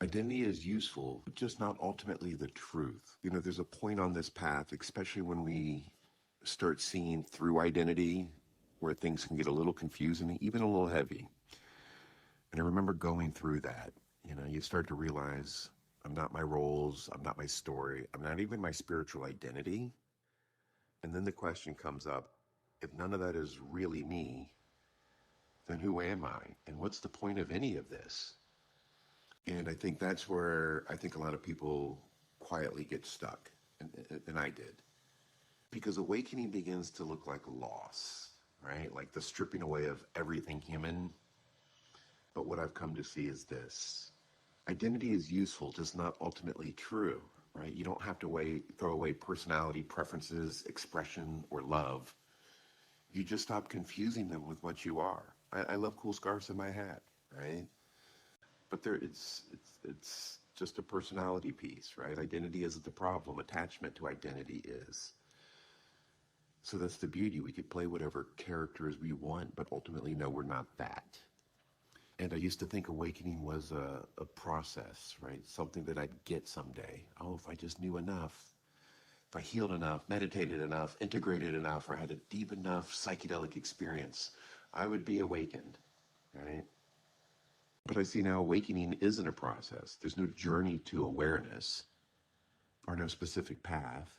Identity is useful, but just not ultimately the truth. There's a point on this path, especially when we start seeing through identity, where things can get a little confusing, even a little heavy. And I remember going through that. You start to realize I'm not my roles, I'm not my story, I'm not even my spiritual identity. And then the question comes up, if none of that is really me, then who am I? And what's the point of any of this? And I think that's where I think a lot of people quietly get stuck. And I did. Because awakening begins to look like loss, right? Like the stripping away of everything human. But what I've come to see is this. Identity is useful, just not ultimately true, right? You don't have to throw away personality, preferences, expression, or love. You just stop confusing them with what you are. I love cool scarves in my hat, right? But it's just a personality piece, right? Identity isn't the problem. Attachment to identity is. So that's the beauty. We could play whatever characters we want, but ultimately, no, we're not that. And I used to think awakening was a process, right? Something that I'd get someday. Oh, if I just knew enough, if I healed enough, meditated enough, integrated enough, or had a deep enough psychedelic experience, I would be awakened, right? But I see now awakening isn't a process. There's no journey to awareness or no specific path,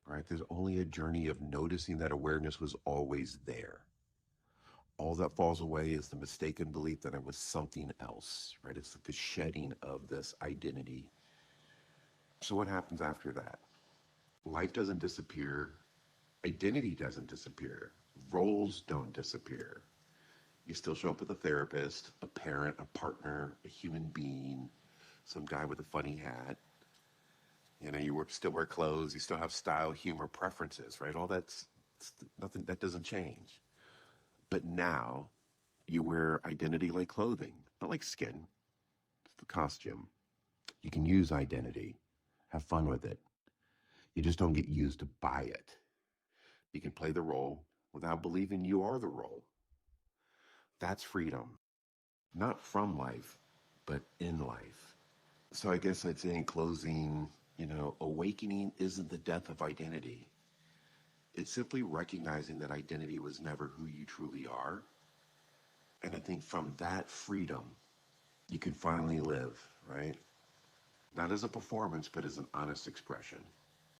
right? There's only a journey of noticing that awareness was always there. All that falls away is the mistaken belief that I was something else, right? It's like the shedding of this identity. So what happens after that? Life doesn't disappear. Identity doesn't disappear. Roles don't disappear. You still show up with a therapist, a parent, a partner, a human being, some guy with a funny hat. Still wear clothes. You still have style, humor, preferences, right? All that's nothing. That doesn't change. But now you wear identity like clothing, not like skin. It's the costume. You can use identity. Have fun with it. You just don't get used to buy it. You can play the role without believing you are the role. That's freedom. Not from life, but in life. So I guess I'd say in closing, awakening isn't the death of identity. It's simply recognizing that identity was never who you truly are. And I think from that freedom, you can finally live, right? Not as a performance, but as an honest expression.